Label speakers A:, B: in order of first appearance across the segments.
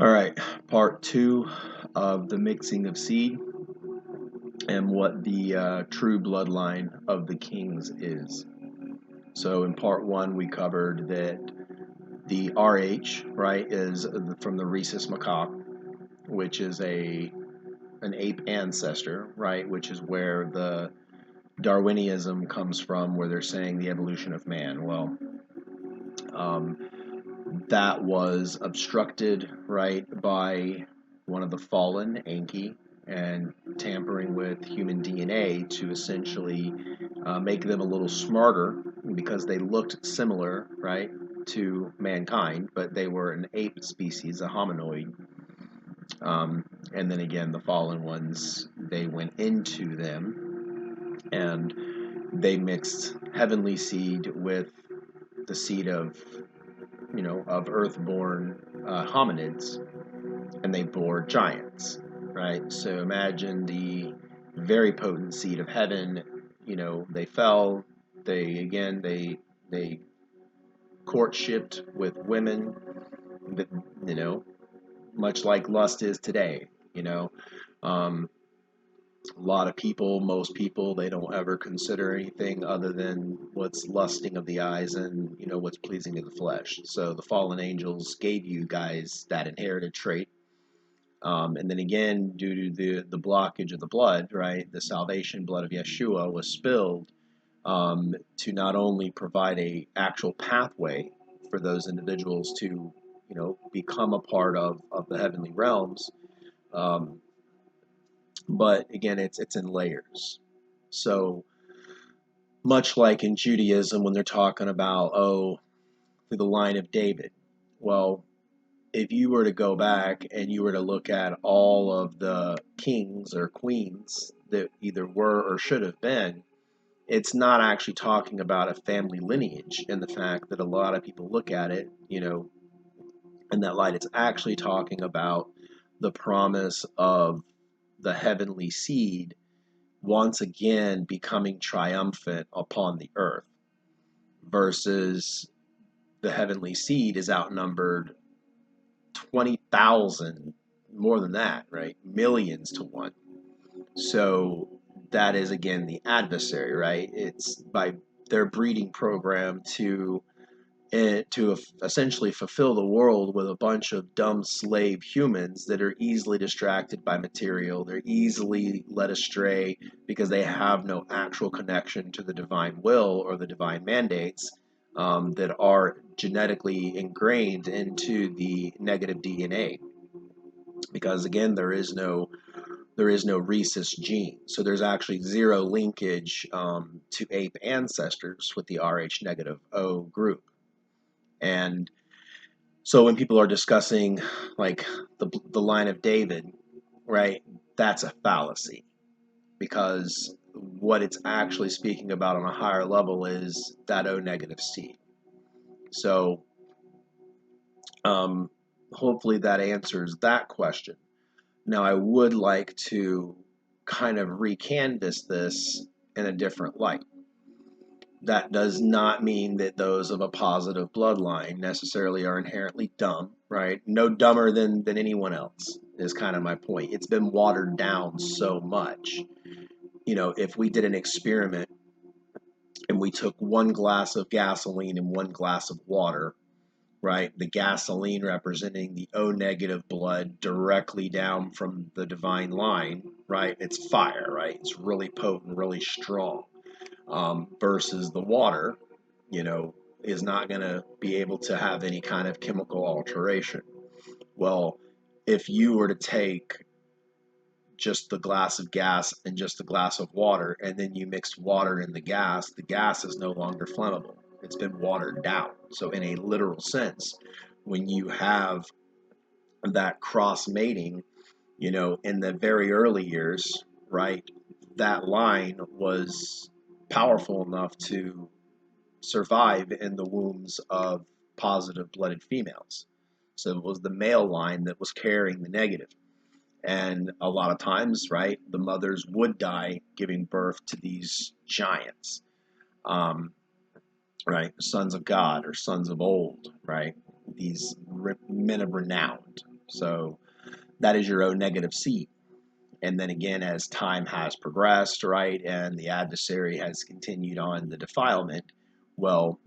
A: All right, part two of the mixing of seed and what the true bloodline of the kings is. So in part one, we covered that the RH, right, is from the rhesus macaque, which is an ape ancestor, right, which is where the Darwinism comes from, where they're saying the evolution of man. Well, um, that was obstructed, right, by one of the fallen, Enki, and tampering with human DNA to essentially make them a little smarter because they looked similar, right, to mankind, but they were an ape species, a hominoid. And then again, the fallen ones, they went into them and they mixed heavenly seed with the seed of earthborn hominids, and they bore giants, right? So imagine the very potent seed of heaven. They fell. They courtshipped with women, but much like lust is today. You know, um, a lot of people, most people, they don't ever consider anything other than what's lusting of the eyes and what's pleasing of the flesh. So the fallen angels gave you guys that inherited trait. And then again, due to the blockage of the blood, right, the salvation blood of Yeshua was spilled to not only provide a actual pathway for those individuals to, become a part of the heavenly realms, um, but again, it's in layers. So much like in Judaism, when they're talking about, through the line of David, well, if you were to go back and you were to look at all of the kings or queens that either were or should have been, it's not actually talking about a family lineage in the fact that a lot of people look at it, in that light. It's actually talking about the promise of the heavenly seed once again becoming triumphant upon the earth versus the heavenly seed is outnumbered 20,000, more than that, right? Millions to one. So that is again the adversary, right? It's by their breeding program to essentially fulfill the world with a bunch of dumb slave humans that are easily distracted by material. They're easily led astray because they have no actual connection to the divine will or the divine mandates that are genetically ingrained into the negative DNA. Because again, there is no rhesus gene, so there's actually zero linkage to ape ancestors with the Rh negative O group. And so when people are discussing like the line of David, right, that's a fallacy because what it's actually speaking about on a higher level is that O negative seed. So hopefully that answers that question. Now I would like to kind of recanvass this in a different light. That does not mean that those of a positive bloodline necessarily are inherently dumb, right? No dumber than anyone else is kind of my point. It's been watered down so much. If we did an experiment and we took one glass of gasoline and one glass of water, right? The gasoline representing the O negative blood directly down from the divine line, right? It's fire, right? It's really potent, really strong. Versus the water, is not going to be able to have any kind of chemical alteration. Well, if you were to take just the glass of gas and just the glass of water, and then you mixed water in the gas is no longer flammable. It's been watered down. So, in a literal sense, when you have that cross mating, in the very early years, right, that line was powerful enough to survive in the wombs of positive blooded females. So it was the male line that was carrying the negative. And a lot of times, right, the mothers would die giving birth to these giants, um, right, sons of God or sons of old, right, these men of renown. So that is your O negative seed. And then again, as time has progressed, right, and the adversary has continued on the defilement, well,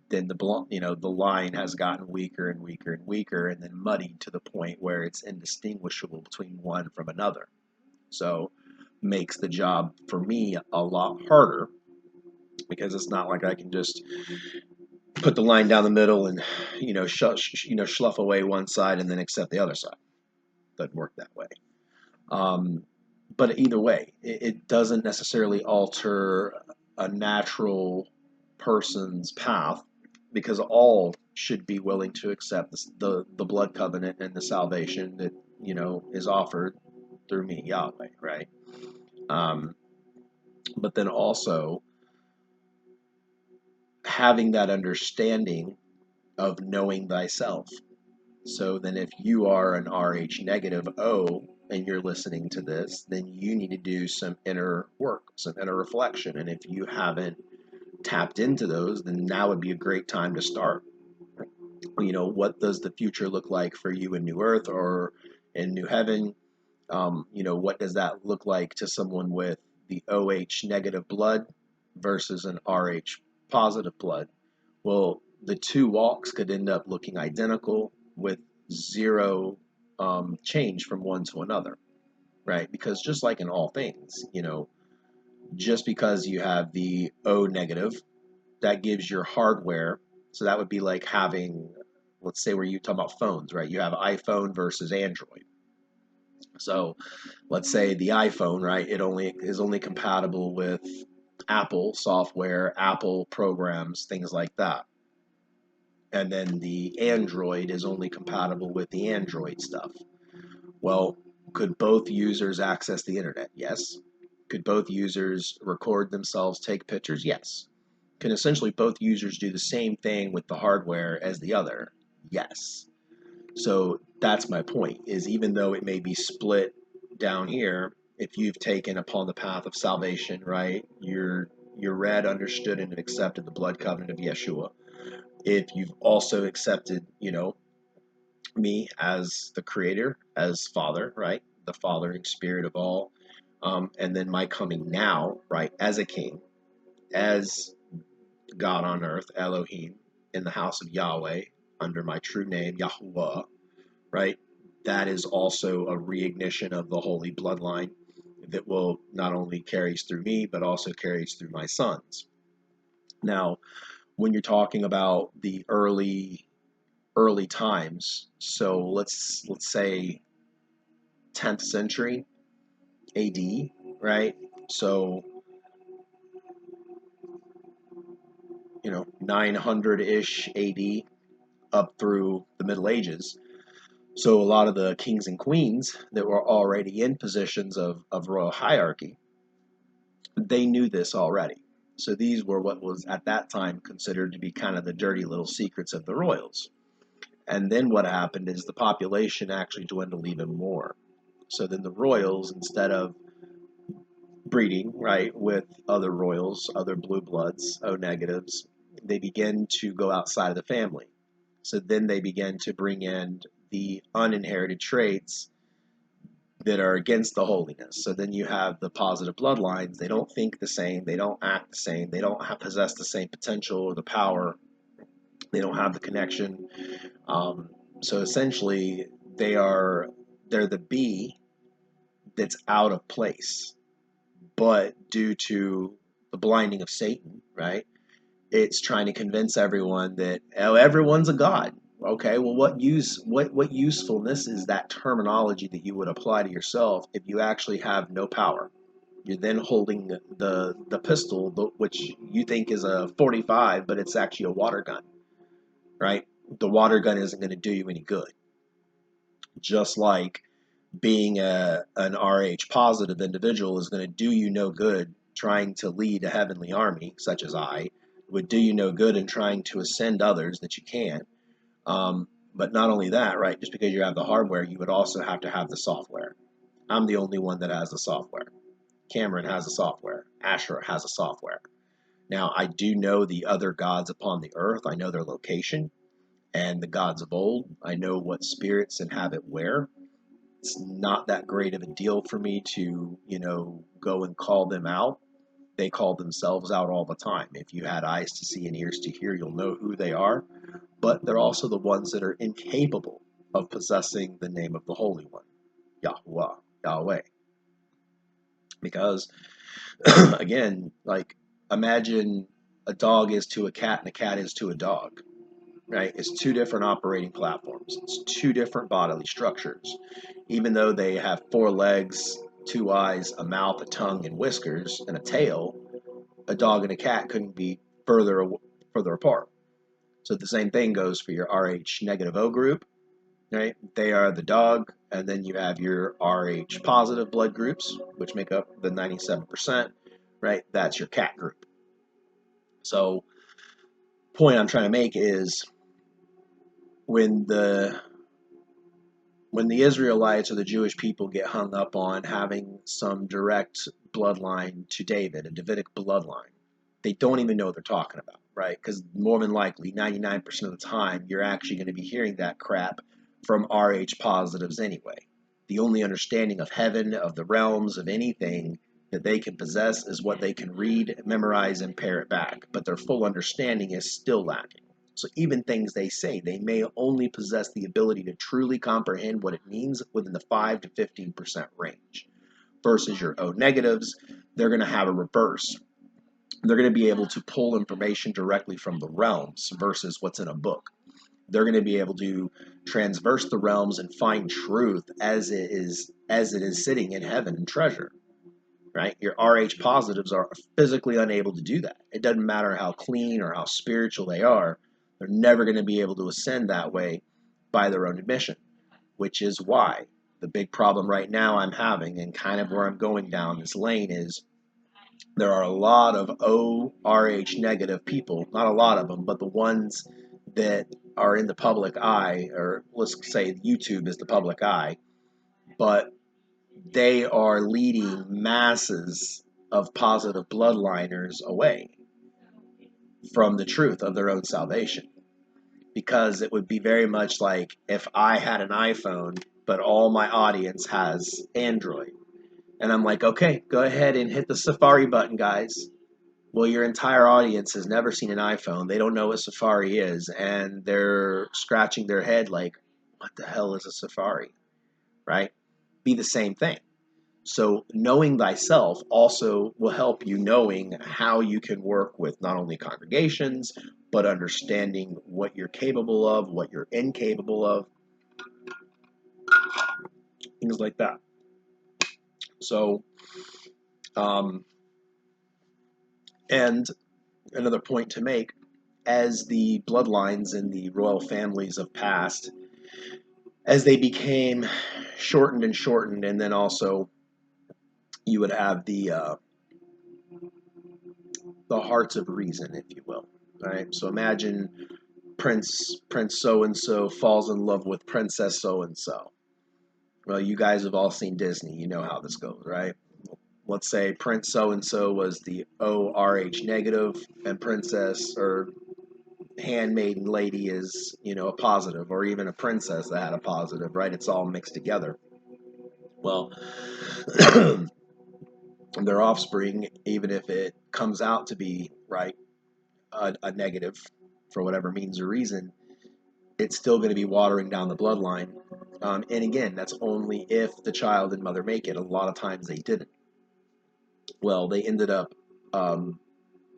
A: then the line has gotten weaker and weaker and weaker, and then muddied to the point where it's indistinguishable between one from another. So makes the job for me a lot harder, because it's not like I can just put the line down the middle and slough away one side and then accept the other side. Doesn't work that way. But either way, it doesn't necessarily alter a natural person's path, because all should be willing to accept the blood covenant and the salvation that is offered through me, Yahweh, right? But then also having that understanding of knowing thyself. So then if you are an RH negative O and you're listening to this, then you need to do some inner work, some inner reflection. And if you haven't tapped into those, then now would be a great time to start. What does the future look like for you in New Earth or in New Heaven? What does that look like to someone with the OH negative blood versus an RH positive blood? Well, the two walks could end up looking identical with zero change from one to another, right? Because just like in all things, just because you have the O negative, that gives your hardware. So that would be like having, let's say, where you talk about phones, right? You have iPhone versus Android. So let's say the iPhone, right? It is only compatible with Apple software, Apple programs, things like that. And then the Android is only compatible with the Android stuff. Well, could both users access the internet? Yes. Could both users record themselves, take pictures? Yes. Can essentially both users do the same thing with the hardware as the other? Yes. So that's my point, is even though it may be split down here, if you've taken upon the path of salvation, right, you're read, understood, and accepted the blood covenant of Yeshua. If you've also accepted, me as the creator, as Father, right, the fathering spirit of all, and then my coming now, right, as a king, as God on earth, Elohim, in the house of Yahweh, under my true name, YAHWEH, right? That is also a reignition of the holy bloodline that will not only carries through me, but also carries through my sons. Now, when you're talking about the early times, so let's say 10th century AD, right? So 900-ish AD up through the Middle Ages. So a lot of the kings and queens that were already in positions of royal hierarchy, they knew this already. So these were what was at that time considered to be kind of the dirty little secrets of the royals. And then what happened is the population actually dwindled even more. So then the royals, instead of breeding, right, with other royals, other blue bloods, O negatives, they begin to go outside of the family. So then they begin to bring in the uninherited traits that are against the holiness. So then you have the positive bloodlines. They don't think the same. They don't act the same. They don't possess the same potential or the power. They don't have the connection. So essentially, they're the bee that's out of place. But due to the blinding of Satan, right? It's trying to convince everyone that everyone's a god. Okay, well, what usefulness is that terminology that you would apply to yourself if you actually have no power? You're then holding the pistol, which you think is a 45, but it's actually a water gun, right? The water gun isn't going to do you any good. Just like being an RH positive individual is going to do you no good trying to lead a heavenly army, such as I, would do you no good in trying to ascend others that you can. But not only that, right, just because you have the hardware, you would also have to have the software. I'm the only one that has the software. Cameron has the software. Asher has a software. Now, I do know the other gods upon the earth. I know their location. and the gods of old. I know what spirits inhabit where. It's not that great of a deal for me to, go and call them out. They call themselves out all the time. If you had eyes to see and ears to hear, you'll know who they are. But they're also the ones that are incapable of possessing the name of the Holy One, YAHWEH, Yahweh. Because, again, like, imagine a dog is to a cat and a cat is to a dog, right? It's two different operating platforms. It's two different bodily structures. Even though they have four legs, two eyes, a mouth, a tongue, and whiskers, and a tail, a dog and a cat couldn't be further apart. So the same thing goes for your Rh negative O group, right? They are the dog, and then you have your Rh positive blood groups, which make up the 97%, right? That's your cat group. So, point I'm trying to make is when the Israelites or the Jewish people get hung up on having some direct bloodline to David, a Davidic bloodline, they don't even know what they're talking about, right? Because more than likely, 99% of the time, you're actually going to be hearing that crap from Rh positives anyway. The only understanding of heaven, of the realms, of anything that they can possess is what they can read, memorize, and parrot back. But their full understanding is still lacking. So even things they say, they may only possess the ability to truly comprehend what it means within the 5 to 15% range. Versus your O negatives, they're going to have a reverse. They're going to be able to pull information directly from the realms versus what's in a book. They're going to be able to transverse the realms and find truth as it is sitting in heaven and treasure. Right? Your Rh positives are physically unable to do that. It doesn't matter how clean or how spiritual they are. They're never going to be able to ascend that way by their own admission, which is why the big problem right now I'm having and kind of where I'm going down this lane is there are a lot of ORH negative people, not a lot of them, but the ones that are in the public eye, or let's say YouTube is the public eye, but they are leading masses of positive bloodliners away from the truth of their own salvation. Because it would be very much like if I had an iPhone, but all my audience has Android. And I'm like, okay, go ahead and hit the Safari button, guys. Well, your entire audience has never seen an iPhone. They don't know what Safari is, and they're scratching their head like, what the hell is a Safari? Right? Be the same thing. So knowing thyself also will help you knowing how you can work with not only congregations, but understanding what you're capable of, what you're incapable of, things like that. So, and another point to make, as the bloodlines in the royal families of past, as they became shortened and shortened, and then also you would have the hearts of reason, if you will. Right? So imagine Prince so and so falls in love with Princess so and so. Well, you guys have all seen Disney. You know how this goes, right? Let's say Prince so and so was the ORH negative, and Princess or handmaiden lady is, a positive, or even a princess that had a positive, right? It's all mixed together. Well, their offspring, even if it comes out to be, right, a negative for whatever means or reason, it's still going to be watering down the bloodline. And again, that's only if the child and mother make it. A lot of times they didn't. Well, they ended up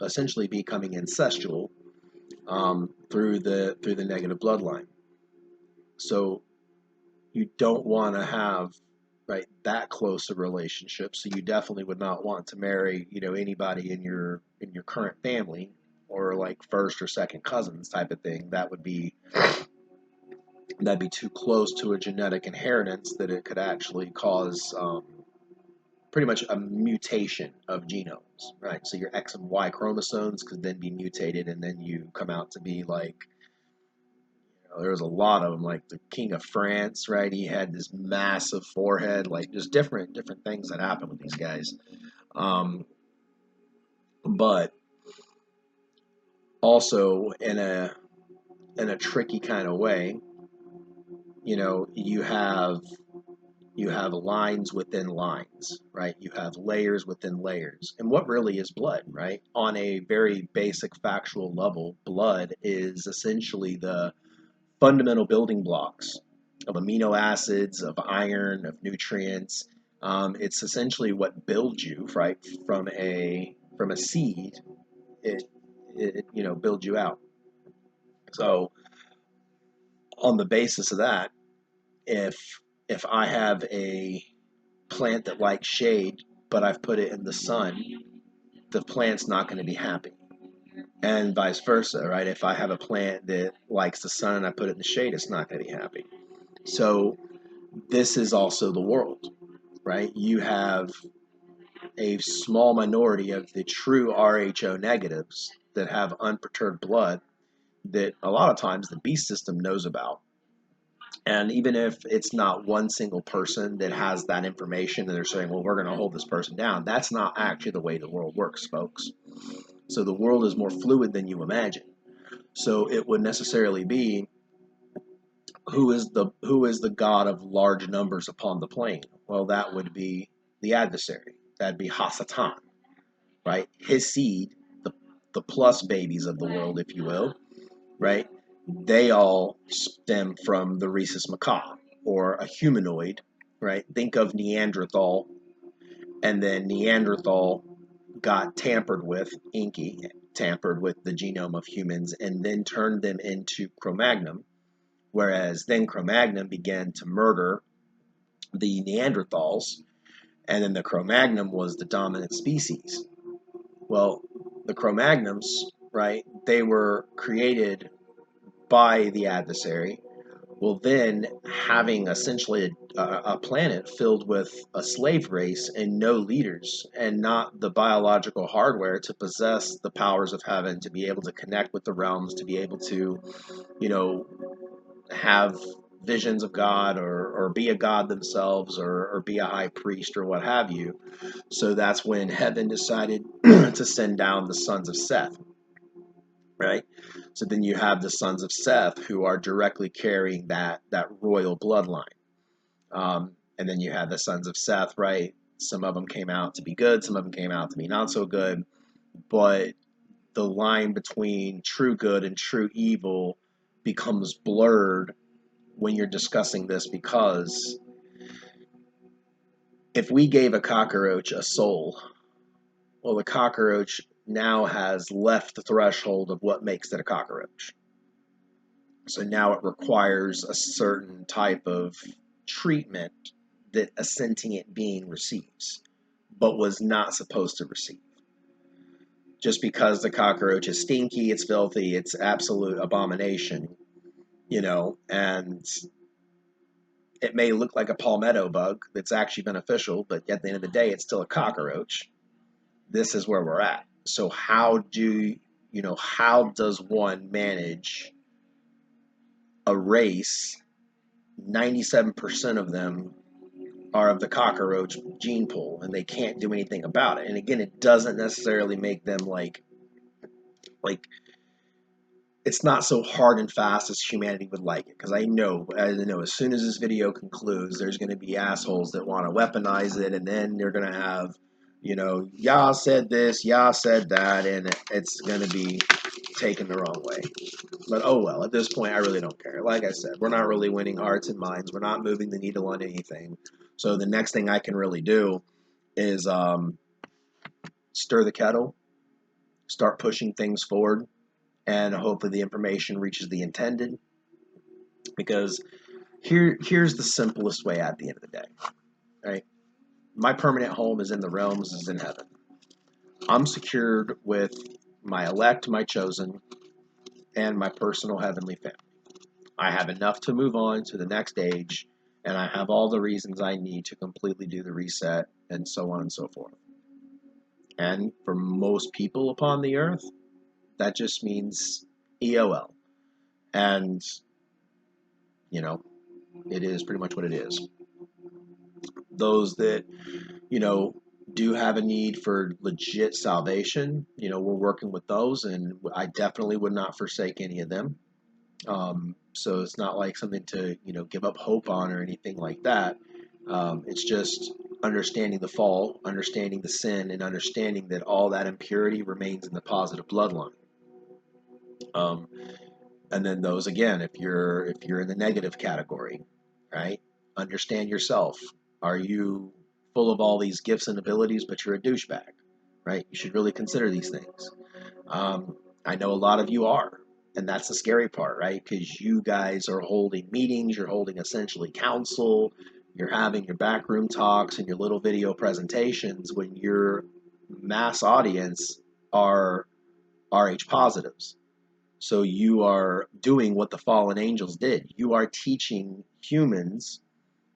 A: essentially becoming incestual through the negative bloodline. So you don't want to have that close a relationship. So you definitely would not want to marry anybody in your current family, or like first or second cousins type of thing. That'd be too close to a genetic inheritance that it could actually cause pretty much a mutation of genomes, right? So your X and Y chromosomes could then be mutated, and then you come out to be like, there's a lot of them, like the King of France, right? He had this massive forehead, like just different things that happen with these guys. But also in a in a tricky kind of way, you know, you have lines within lines, right? You have layers within layers. And what really is blood, right? On a very basic factual level, blood is essentially the fundamental building blocks of amino acids, of iron, of nutrients. It's essentially what builds you, right? From a seed, it you know builds you out. So on the basis of that, if I have a plant that likes shade, but I've put it in the sun, the plant's not going to be happy. And vice versa, right? If I have a plant that likes the sun and I put it in the shade, it's not going to be happy. So this is also the world, right? You have a small minority of the true RHO negatives that have unperturbed blood that a lot of times the beast system knows about. And even if it's not one single person that has that information and they're saying, well, we're going to hold this person down, that's not actually the way the world works, folks. So the world is more fluid than you imagine. So it would necessarily be who is the god of large numbers upon the plane? Well, that would be the adversary. That'd be Hasatan, right? His seed, the plus babies of the world, if you will, right? They all stem from the rhesus macaque, or a humanoid, right? Think of Neanderthal, and then Neanderthal got tampered with, Inky, tampered with the genome of humans, and then turned them into Cro-Magnon, whereas then Cro-Magnon began to murder the Neanderthals, and then the Cro-Magnon was the dominant species. Well, the Cro-Magnons, right, they were created by the adversary. Well, then having essentially a planet filled with a slave race and no leaders and not the biological hardware to possess the powers of heaven, to be able to connect with the realms, to be able to, you know, have visions of God, or be a god themselves, or be a high priest, or what have you. So that's when heaven decided to send down the sons of Seth, right? So then you have the sons of Seth who are directly carrying that royal bloodline. And then you have the sons of Seth, right? Some of them came out to be good, some of them came out to be not so good, but the line between true good and true evil becomes blurred when you're discussing this, because if we gave a cockroach a soul, well, the cockroach now has left the threshold of what makes it a cockroach. So now it requires a certain type of treatment that a sentient being receives, but was not supposed to receive. Just because the cockroach is stinky, it's filthy, it's absolute abomination, you know, and it may look like a palmetto bug that's actually beneficial, but at the end of the day, it's still a cockroach. This is where we're at. So how does one manage a race? 97% of them are of the cockroach gene pool, and they can't do anything about it. And again, it doesn't necessarily make them like it's not so hard and fast as humanity would like it. Because I know as soon as this video concludes, there's going to be assholes that want to weaponize it, and then they're going to have, Yah said this, Yah said that, and it's going to be taken the wrong way. But oh well, at this point, I really don't care. Like I said, we're not really winning hearts and minds. We're not moving the needle on anything. So the next thing I can really do is stir the kettle, start pushing things forward, and hopefully the information reaches the intended. Because here's the simplest way at the end of the day, right? My permanent home is in the realms, is in heaven. I'm secured with my elect, my chosen, and my personal heavenly family. I have enough to move on to the next age, and I have all the reasons I need to completely do the reset, and so on and so forth. And for most people upon the earth, that just means EOL. And, it is pretty much what it is. Those that, do have a need for legit salvation, we're working with those, and I definitely would not forsake any of them. So it's not like something to, give up hope on or anything like that. It's just understanding the fall, understanding the sin, and understanding that all that impurity remains in the positive bloodline. Um, and then those again, if you're in the negative category, right? Understand yourself. Are you full of all these gifts and abilities, but you're a douchebag, right? You should really consider these things. Um, I know a lot of you are, and that's the scary part, right? Because you guys are holding meetings, you're holding essentially council, you're having your backroom talks and your little video presentations when your mass audience are RH positives. So you are doing what the fallen angels did. You are teaching humans,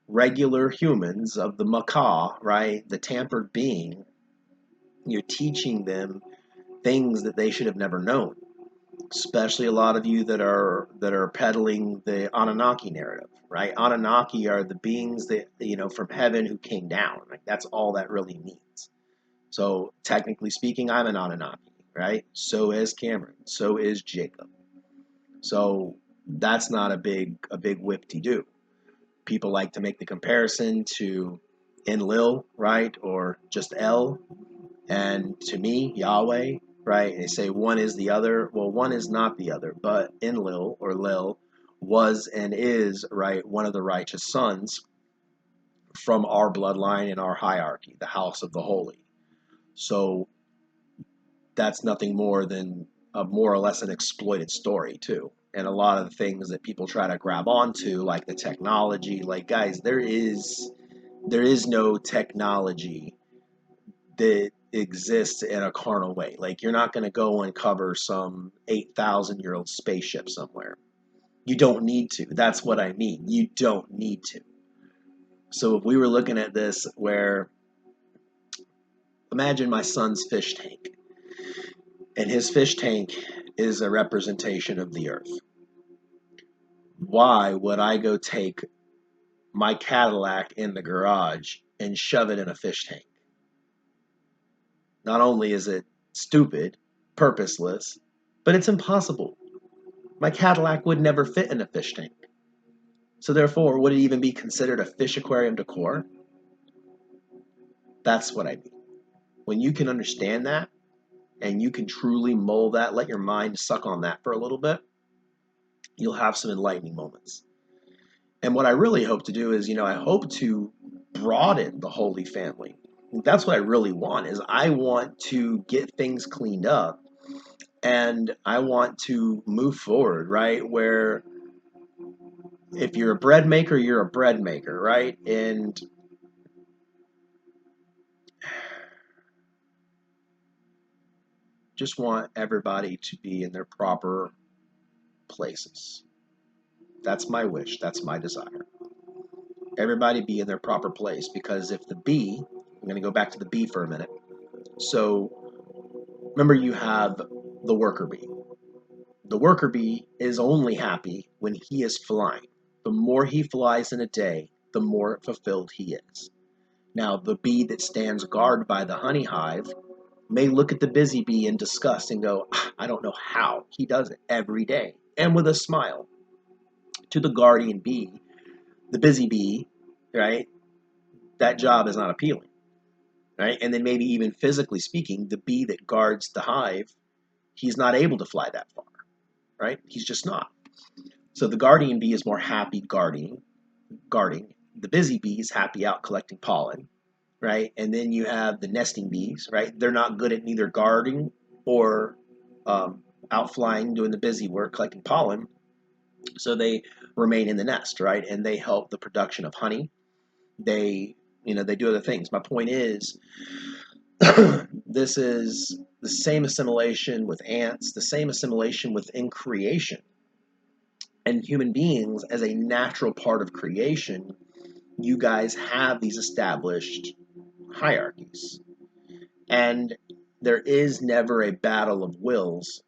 A: regular humans of the macaw, right? The tampered being. You're teaching them things that they should have never known. Especially a lot of you that are peddling the Anunnaki narrative, right? Anunnaki are the beings that from heaven who came down. Like that's all that really means. So technically speaking, I'm an Anunnaki, right? So is Cameron. So is Jacob. So that's not a big whip-de-doo. People like to make the comparison to Enlil, right, or just El, and to me, Yahweh, right? They say one is the other. Well, one is not the other, but Enlil or Lil was and is, right, one of the righteous sons from our bloodline and our hierarchy, the house of the holy. So that's nothing more than a more or less an exploited story too. And a lot of the things that people try to grab onto, like the technology, like guys, there is no technology that exists in a carnal way. Like you're not going to go and cover some 8,000-year-old spaceship somewhere. You don't need to. That's what I mean. You don't need to. So if we were looking at this where imagine my son's fish tank, and his fish tank is a representation of the earth. Why would I go take my Cadillac in the garage and shove it in a fish tank? Not only is it stupid, purposeless, but it's impossible. My Cadillac would never fit in a fish tank. So therefore, would it even be considered a fish aquarium decor? That's what I mean. When you can understand that and you can truly mold that, let your mind suck on that for a little bit, you'll have some enlightening moments. And what I really hope to do is, I hope to broaden the Holy Family. That's what I really want is I want to get things cleaned up and I want to move forward, right? Where if you're a bread maker, you're a bread maker, right? And just want everybody to be in their proper places. That's my wish. That's my desire. Everybody be in their proper place because if the bee, I'm going to go back to the bee for a minute. So remember, you have the worker bee. The worker bee is only happy when he is flying. The more he flies in a day, the more fulfilled he is. Now, the bee that stands guard by the honey hive may look at the busy bee in disgust and go, I don't know how he does it every day, and with a smile. To the guardian bee, the busy bee, right, that job is not appealing, right? And then maybe even physically speaking, the bee that guards the hive, he's not able to fly that far, right? He's just not. So the guardian bee is more happy guarding. The busy bee is happy out collecting pollen, right? And then you have the nesting bees, right? They're not good at neither guarding or out flying, doing the busy work, collecting pollen. So they remain in the nest, right? And they help the production of honey. They do other things. My point is, this is the same assimilation with ants, the same assimilation within creation. And human beings, as a natural part of creation, you guys have these established hierarchies. And there is never a battle of wills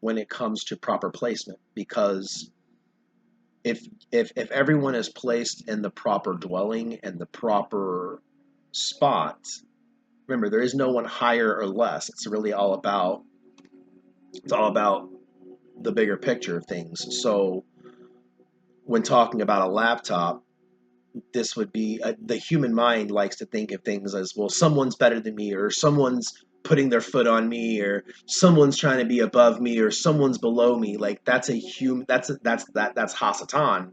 A: when it comes to proper placement, because if everyone is placed in the proper dwelling and the proper spot, remember there is no one higher or less. It's all about the bigger picture of things. So when talking about a laptop, this would be the human mind likes to think of things as, well, someone's better than me, or someone's putting their foot on me, or someone's trying to be above me, or someone's below me. Like that's a human. That's Hasatan,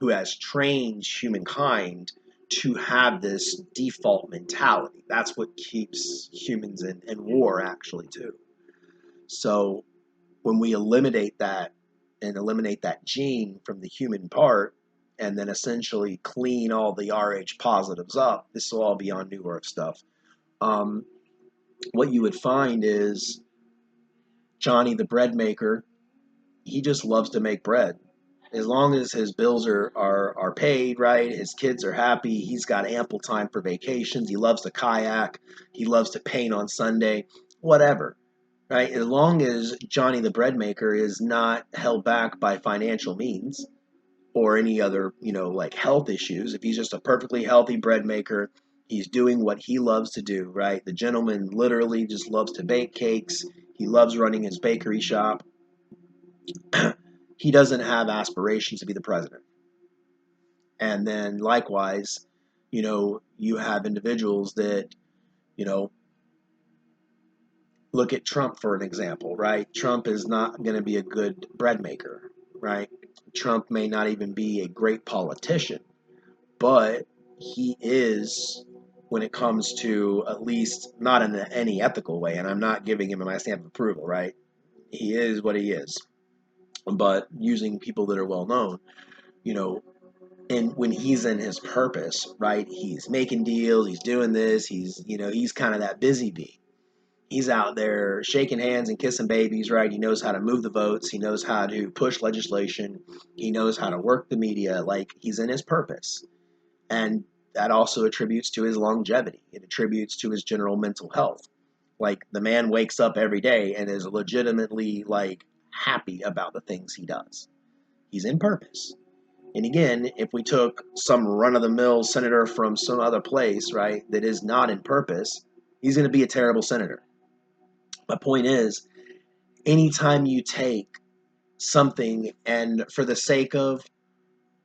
A: who has trained humankind to have this default mentality. That's what keeps humans in war, actually, too. So when we eliminate that and eliminate that gene from the human part, and then essentially clean all the RH positives up, this will all be on New Earth stuff. What you would find is Johnny the bread maker, he just loves to make bread. As long as his bills are paid, right, his kids are happy, he's got ample time for vacations, he loves to kayak, he loves to paint on Sunday, whatever. Right? As long as Johnny the bread maker is not held back by financial means or any other, like health issues, if he's just a perfectly healthy bread maker, he's doing what he loves to do, right? The gentleman literally just loves to bake cakes. He loves running his bakery shop. He doesn't have aspirations to be the president. And then likewise, you have individuals that, you know, look at Trump for an example, right? Trump is not going to be a good bread maker, right? Trump may not even be a great politician, but he is, when it comes to, at least not in any ethical way, and I'm not giving him my stamp of approval, right? He is what he is. But using people that are well known, you know, and when he's in his purpose, right? He's making deals, he's doing this, he's kind of that busy bee. He's out there shaking hands and kissing babies, right? He knows how to move the votes. He knows how to push legislation. He knows how to work the media. Like, he's in his purpose. And that also attributes to his longevity. It attributes to his general mental health. Like, the man wakes up every day and is legitimately, like, happy about the things he does. He's in purpose. And again, if we took some run-of-the-mill senator from some other place, right, that is not in purpose, he's going to be a terrible senator. My point is, anytime you take something and for the sake of,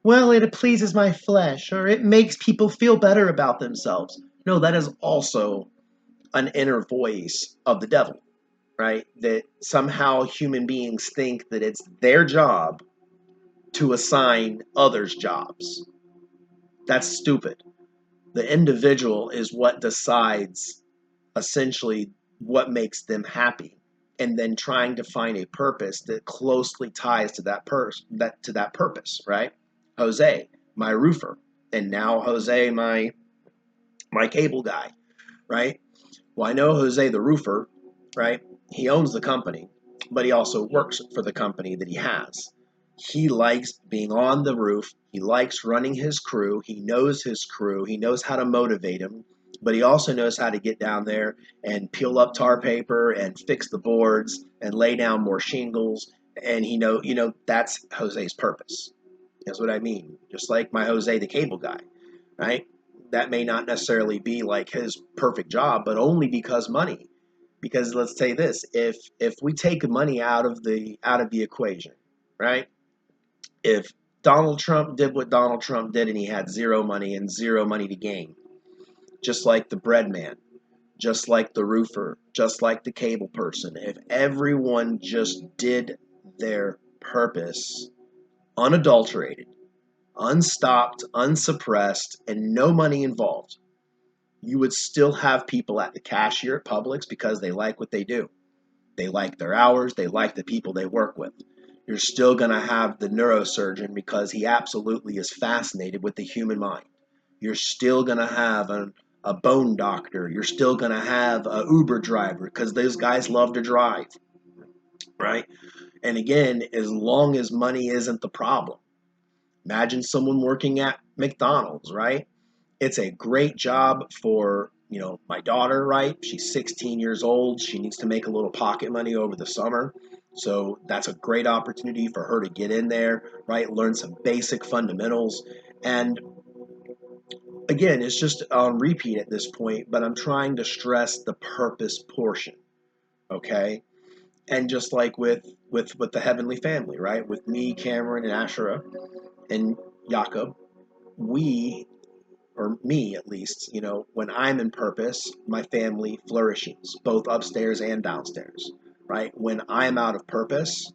A: well, it pleases my flesh or it makes people feel better about themselves. No, that is also an inner voice of the devil, right? That somehow human beings think that it's their job to assign others jobs. That's stupid. The individual is what decides essentially what makes them happy, and then trying to find a purpose that closely ties to that purpose, right? Jose, my roofer, and now Jose, my cable guy, right? Well, I know Jose the roofer, right? He owns the company, but he also works for the company that he has. He likes being on the roof. He likes running his crew. He knows his crew. He knows how to motivate him, but he also knows how to get down there and peel up tar paper and fix the boards and lay down more shingles. And that's Jose's purpose. That's what I mean. Just like my Jose the cable guy, right? That may not necessarily be like his perfect job, but only because money. Because let's say this: if we take money out of the equation, right? If Donald Trump did what Donald Trump did and he had zero money and zero money to gain, just like the bread man, just like the roofer, just like the cable person, if everyone just did their purpose unadulterated, unstopped, unsuppressed, and no money involved, you would still have people at the cashier at Publix because they like what they do. They like their hours. They like the people they work with. You're still going to have the neurosurgeon because he absolutely is fascinated with the human mind. You're still going to have a bone doctor. You're still going to have a Uber driver because those guys love to drive, right? And again, as long as money isn't the problem. Imagine someone working at McDonald's, right? It's a great job for, my daughter, right? She's 16 years old. She needs to make a little pocket money over the summer. So that's a great opportunity for her to get in there, right? Learn some basic fundamentals. And again, it's just on repeat at this point, but I'm trying to stress the purpose portion, okay? And just like with with the heavenly family, right? With me, Cameron, and Asherah, and Jacob, we, or me at least, when I'm in purpose, my family flourishes, both upstairs and downstairs, right? When I'm out of purpose,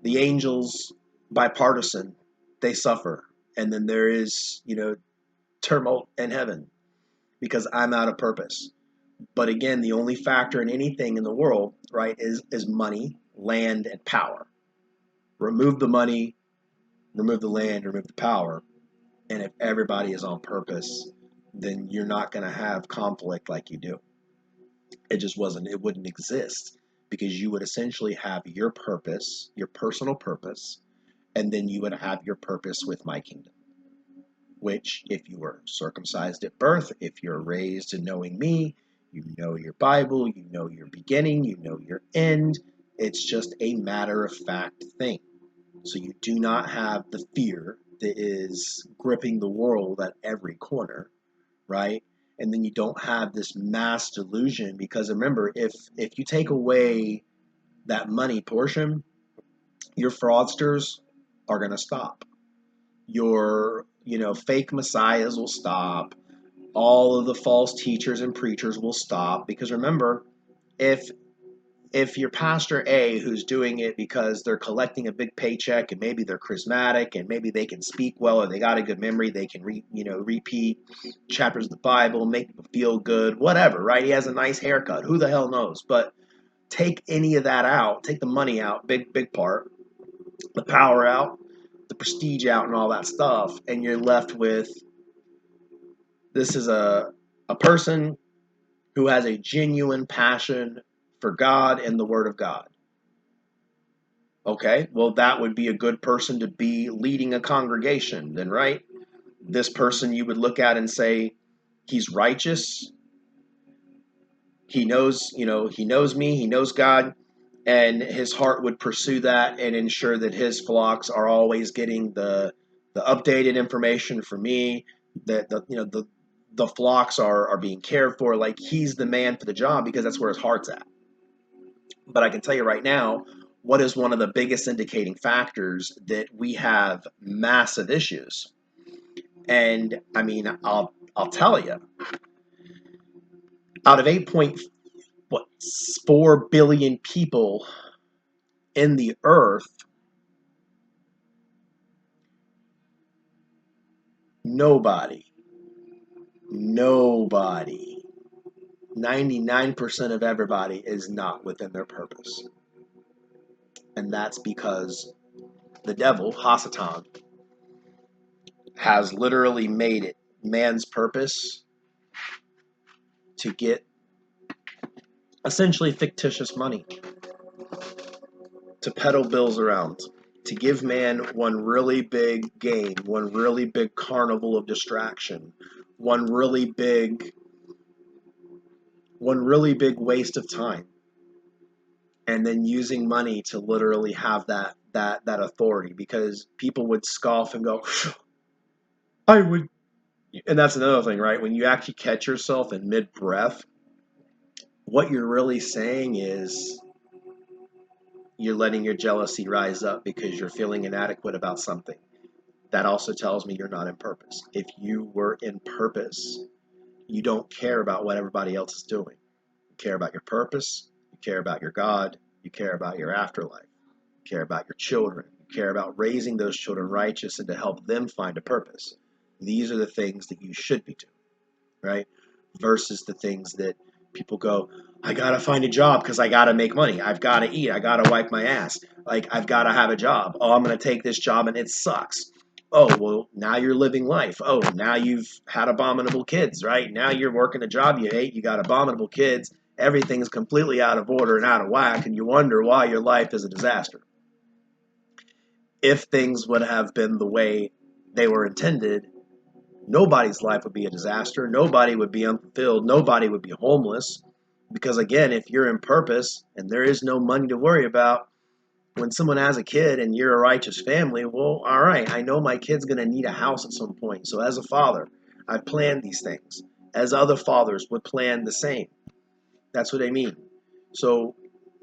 A: the angels, bipartisan, they suffer. And then there is, tumult in heaven because I'm out of purpose. But again, the only factor in anything in the world, right, is money, land, and power. Remove the money, remove the land, remove the power, and if everybody is on purpose, then you're not going to have conflict like you do. It wouldn't exist because you would essentially have your purpose, your personal purpose, and then you would have your purpose with my kingdom. Which, if you were circumcised at birth, if you're raised in knowing me, you know your Bible, you know your beginning, you know your end. It's just a matter of fact thing. So you do not have the fear that is gripping the world at every corner, right? And then you don't have this mass delusion because remember, if you take away that money portion, your fraudsters are going to stop. Your, fake messiahs will stop. All of the false teachers and preachers will stop because remember, if your pastor A who's doing it because they're collecting a big paycheck and maybe they're charismatic and maybe they can speak well or they got a good memory, they can repeat chapters of the Bible, make people feel good, whatever, right? He has a nice haircut. Who the hell knows? But take any of that out, take the money out, big part, the power out, the prestige out and all that stuff, and you're left with this is a person who has a genuine passion for God and the Word of God. Okay, well, that would be a good person to be leading a congregation, then, right? This person you would look at and say, he's righteous. He knows, he knows me, he knows God, and his heart would pursue that and ensure that his flocks are always getting the updated information from me, that the flocks are being cared for. Like he's the man for the job because that's where his heart's at. But I can tell you right now, what is one of the biggest indicating factors that we have massive issues? And I mean, I'll tell you, out of 8.4 billion people in the earth, nobody, 99% of everybody is not within their purpose. And that's because the devil, Hasatan, has literally made it man's purpose to get essentially fictitious money, to peddle bills around, to give man one really big game, one really big carnival of distraction, one really big waste of time, and then using money to literally have that authority because people would scoff and go, I would. And that's another thing, right? When you actually catch yourself in mid-breath, what you're really saying is you're letting your jealousy rise up because you're feeling inadequate about something. That also tells me you're not in purpose. If you were in purpose, you don't care about what everybody else is doing. You care about your purpose, you care about your God, you care about your afterlife, you care about your children, you care about raising those children righteous and to help them find a purpose. These are the things that you should be doing, right? Versus the things that people go, I gotta find a job because I gotta make money. I've gotta eat. I gotta wipe my ass. Like, I've gotta have a job. Oh, I'm gonna take this job and it sucks. Oh, well, now you're living life. Oh, now you've had abominable kids, right? Now you're working a job you hate. You got abominable kids. Everything's completely out of order and out of whack, and you wonder why your life is a disaster. If things would have been the way they were intended, nobody's life would be a disaster. Nobody would be unfulfilled. Nobody would be homeless. Because again, if you're in purpose and there is no money to worry about, when someone has a kid and you're a righteous family, well, all right, I know my kid's going to need a house at some point. So as a father, I've planned these things. As other fathers would plan the same. That's what I mean. So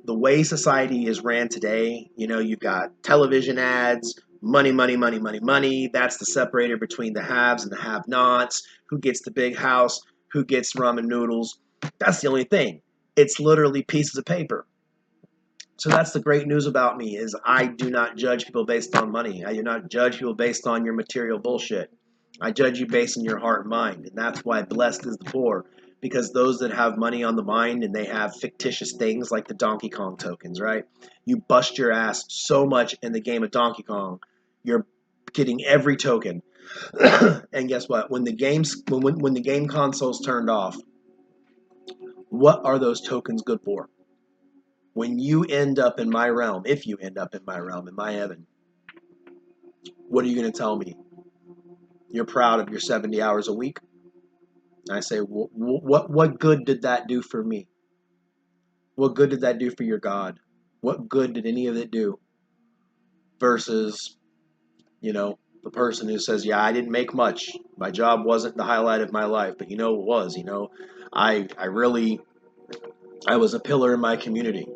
A: the way society is ran today, you've got television ads, money, money, money, money, money. That's the separator between the haves and the have-nots. Who gets the big house? Who gets ramen noodles? That's the only thing. It's literally pieces of paper. So that's the great news about me is I do not judge people based on money. I do not judge people based on your material bullshit. I judge you based on your heart and mind. And that's why blessed is the poor. Because those that have money on the mind and they have fictitious things like the Donkey Kong tokens, right? You bust your ass so much in the game of Donkey Kong, you're getting every token. And guess what? When the game console's turned off, what are those tokens good for? When you end up in my realm, if you end up in my realm, in my heaven, what are you going to tell me? You're proud of your 70 hours a week? And I say, what good did that do for me? What good did that do for your God? What good did any of it do? Versus, the person who says, yeah, I didn't make much. My job wasn't the highlight of my life, but it was, I was a pillar in my community.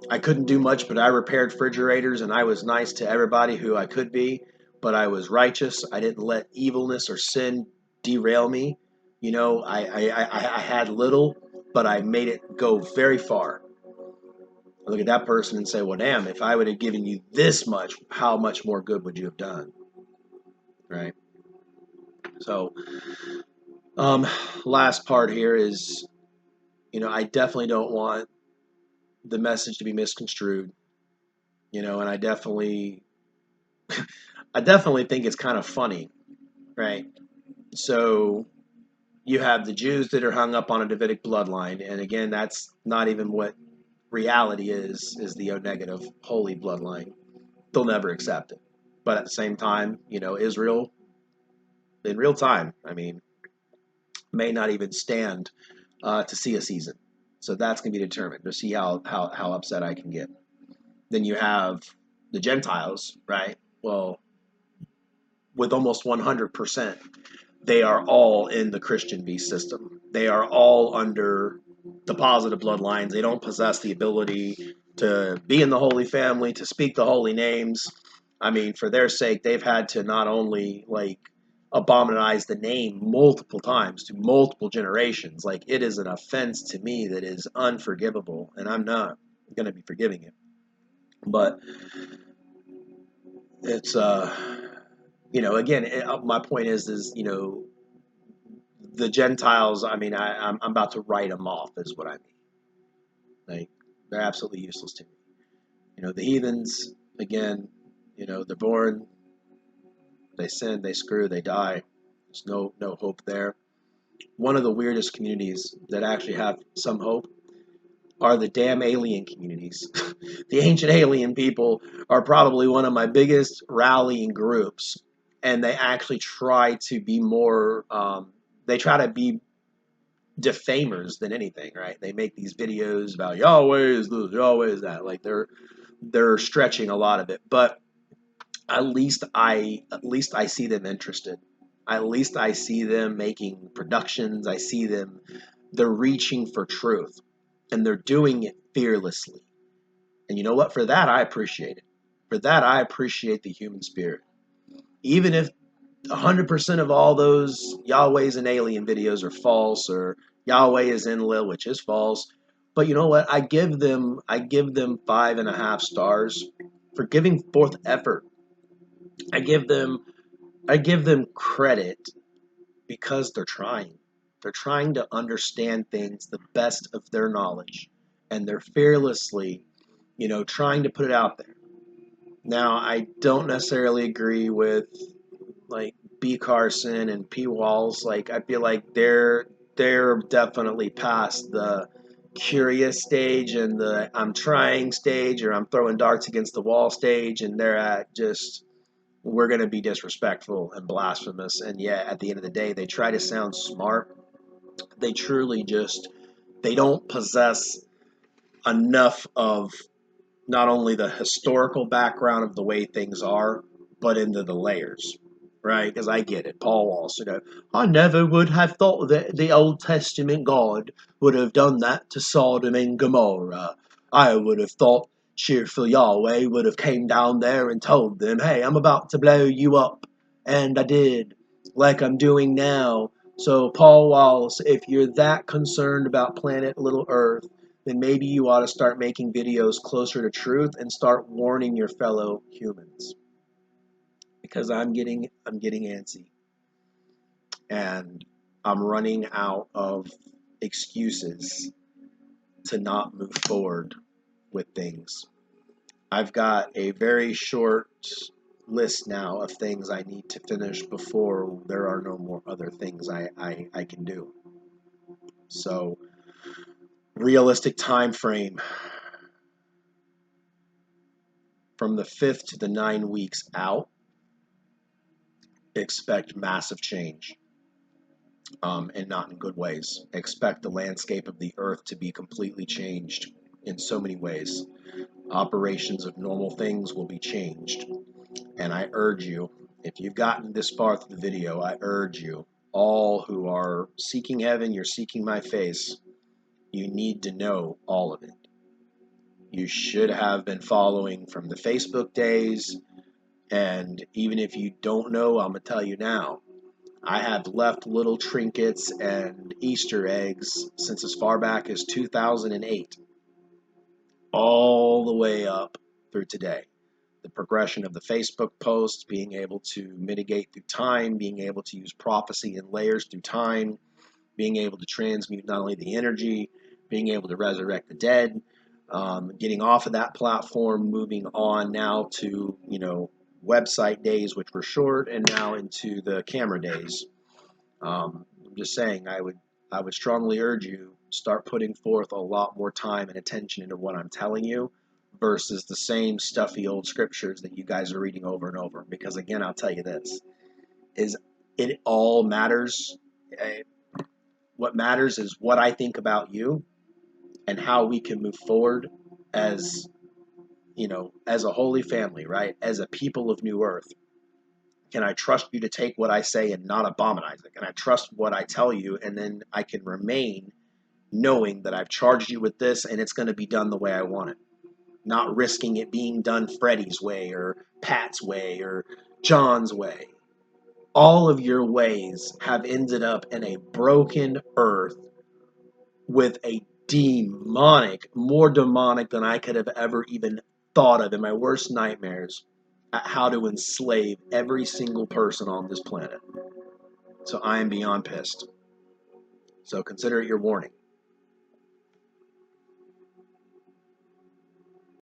A: I couldn't do much, but I repaired refrigerators and I was nice to everybody who I could be, but I was righteous. I didn't let evilness or sin derail me. I had little, but I made it go very far. I look at that person and say, well, damn, if I would have given you this much, how much more good would you have done? Right? So, last part here is, I definitely don't want the message to be misconstrued, and I definitely think it's kind of funny, right? So you have the Jews that are hung up on a Davidic bloodline, and again, that's not even what reality is the O negative holy bloodline. They'll never accept it. But at the same time, Israel, in real time, may not even stand to see a season. So that's going to be determined to see how upset I can get. Then you have the Gentiles, right? Well, with almost 100%, they are all in the Christian beast system. They are all under the positive bloodlines. They don't possess the ability to be in the holy family, to speak the holy names. For their sake, they've had to not only abominize the name multiple times to multiple generations. It is an offense to me that is unforgivable, and I'm not going to be forgiving it. But it's again, my point is the Gentiles. I'm about to write them off, is what I mean. They're absolutely useless to me. The heathens, again, they're born, they sin, they screw, they die. There's no hope there. One of the weirdest communities that actually have some hope are the damn alien communities. The ancient alien people are probably one of my biggest rallying groups, and they actually try to be more, they try to be defamers than anything, right? They make these videos about Yahweh is this, Yahweh is that. They're stretching a lot of it, but at least I see them interested. At least I see them making productions. I see them, they're reaching for truth, and they're doing it fearlessly. And you know what? For that, I appreciate it. For that, I appreciate the human spirit. Even if 100% of all those Yahweh's and alien videos are false, or Yahweh is Enlil, which is false. But you know what? I give them 5.5 stars for giving forth effort. I give them credit because they're trying. They're trying to understand things the best of their knowledge, and they're fearlessly, trying to put it out there. Now, I don't necessarily agree with B. Carson and P. Walls. I feel like they're definitely past the curious stage and the I'm trying stage, or I'm throwing darts against the wall stage, and they're at just, we're going to be disrespectful and blasphemous. And yet, at the end of the day, they try to sound smart. They truly just, they don't possess enough of not only the historical background of the way things are, but into the layers, right? Because I get it. Paul Walsh, I never would have thought that the Old Testament God would have done that to Sodom and Gomorrah. I would have thought cheerful Yahweh would have came down there and told them, hey, I'm about to blow you up. And I did, like I'm doing now. So, Paul Wallace, if you're that concerned about planet Little Earth, then maybe you ought to start making videos closer to truth and start warning your fellow humans. Because I'm getting antsy. And I'm running out of excuses to not move forward with things. I've got a very short list now of things I need to finish before there are no more other things I can do. So, realistic time frame from the 5th to the 9 weeks out, expect massive change. And not in good ways. Expect the landscape of the earth to be completely changed in so many ways. Operations of normal things will be changed. And I urge you, if you've gotten this far through the video, I urge you, all who are seeking heaven, you're seeking my face, you need to know all of it. You should have been following from the Facebook days, and even if you don't know, I'm going to tell you now. I have left little trinkets and Easter eggs since as far back as 2008, all the way up through today. The progression of the Facebook posts, being able to mitigate through time, being able to use prophecy in layers through time, being able to transmute not only the energy, being able to resurrect the dead, getting off of that platform, moving on now to, website days, which were short, and now into the camera days. I'm just saying, I would strongly urge you start putting forth a lot more time and attention into what I'm telling you versus the same stuffy old scriptures that you guys are reading over and over. Because again, I'll tell you this, is it all matters. What matters is what I think about you and how we can move forward as, as a holy family, right? As a people of New Earth. Can I trust you to take what I say and not abominize it? Can I trust what I tell you and then I can remain knowing that I've charged you with this and it's going to be done the way I want it? Not risking it being done Freddie's way or Pat's way or John's way. All of your ways have ended up in a broken earth with a more demonic than I could have ever even thought of in my worst nightmares, at how to enslave every single person on this planet. So I am beyond pissed. So consider it your warning.